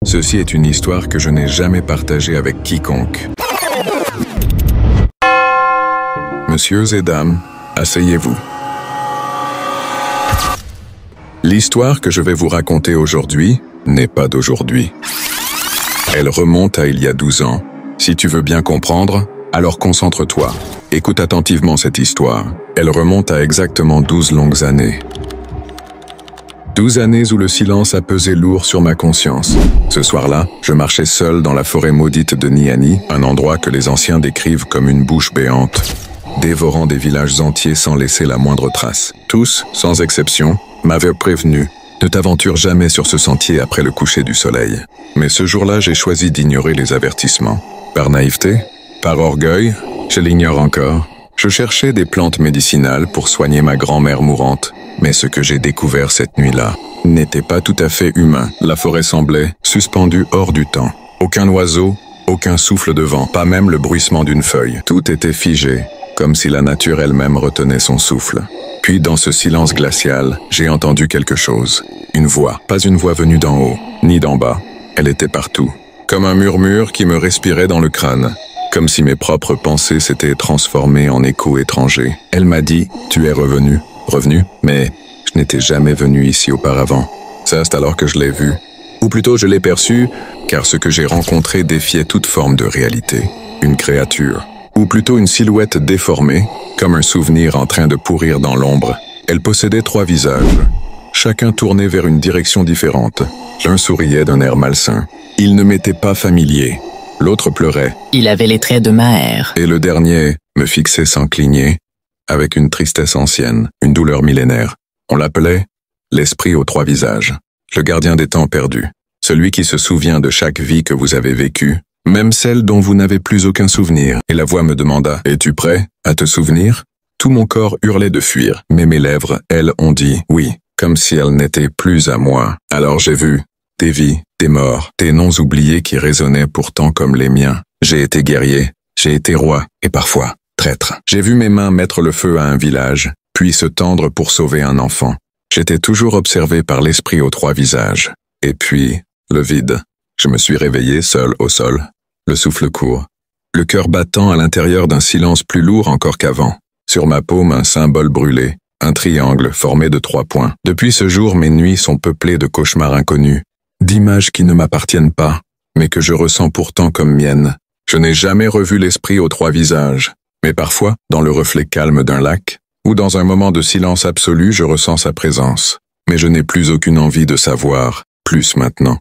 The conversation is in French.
Ceci est une histoire que je n'ai jamais partagée avec quiconque. Messieurs et dames, asseyez-vous. L'histoire que je vais vous raconter aujourd'hui n'est pas d'aujourd'hui. Elle remonte à il y a 12 ans. Si tu veux bien comprendre, alors concentre-toi. Écoute attentivement cette histoire. Elle remonte à exactement 12 longues années. 12 années où le silence a pesé lourd sur ma conscience. Ce soir-là, je marchais seul dans la forêt maudite de Niani, un endroit que les anciens décrivent comme une bouche béante, dévorant des villages entiers sans laisser la moindre trace. Tous, sans exception, m'avaient prévenu « Ne t'aventure jamais sur ce sentier après le coucher du soleil ». Mais ce jour-là, j'ai choisi d'ignorer les avertissements. Par naïveté, par orgueil, je l'ignore encore. Je cherchais des plantes médicinales pour soigner ma grand-mère mourante. Mais ce que j'ai découvert cette nuit-là n'était pas tout à fait humain. La forêt semblait suspendue hors du temps. Aucun oiseau, aucun souffle de vent, pas même le bruissement d'une feuille. Tout était figé, comme si la nature elle-même retenait son souffle. Puis dans ce silence glacial, j'ai entendu quelque chose. Une voix, pas une voix venue d'en haut, ni d'en bas. Elle était partout. Comme un murmure qui me respirait dans le crâne. Comme si mes propres pensées s'étaient transformées en échos étrangers. Elle m'a dit « Tu es revenu ». Revenu, mais je n'étais jamais venu ici auparavant. C'est alors que je l'ai vu. Ou plutôt je l'ai perçu, car ce que j'ai rencontré défiait toute forme de réalité. Une créature. Ou plutôt une silhouette déformée, comme un souvenir en train de pourrir dans l'ombre. Elle possédait 3 visages, chacun tourné vers une direction différente. L'un souriait d'un air malsain. Il ne m'était pas familier. L'autre pleurait. Il avait les traits de Maher. Et le dernier me fixait sans cligner, avec une tristesse ancienne, une douleur millénaire. On l'appelait l'esprit aux 3 visages, le gardien des temps perdus, celui qui se souvient de chaque vie que vous avez vécue, même celle dont vous n'avez plus aucun souvenir. Et la voix me demanda « Es-tu prêt à te souvenir ?» Tout mon corps hurlait de fuir, mais mes lèvres, elles, ont dit « oui », comme si elles n'étaient plus à moi. Alors j'ai vu des vies, des morts, des noms oubliés qui résonnaient pourtant comme les miens. J'ai été guerrier, j'ai été roi, et parfois traître. J'ai vu mes mains mettre le feu à un village, puis se tendre pour sauver un enfant. J'étais toujours observé par l'esprit aux 3 visages. Et puis, le vide. Je me suis réveillé seul au sol, le souffle court, le cœur battant à l'intérieur d'un silence plus lourd encore qu'avant. Sur ma paume, un symbole brûlé, un triangle formé de 3 points. Depuis ce jour, mes nuits sont peuplées de cauchemars inconnus, d'images qui ne m'appartiennent pas, mais que je ressens pourtant comme miennes. Je n'ai jamais revu l'esprit aux 3 visages. Mais parfois, dans le reflet calme d'un lac, ou dans un moment de silence absolu, je ressens sa présence. Mais je n'ai plus aucune envie de savoir, plus maintenant.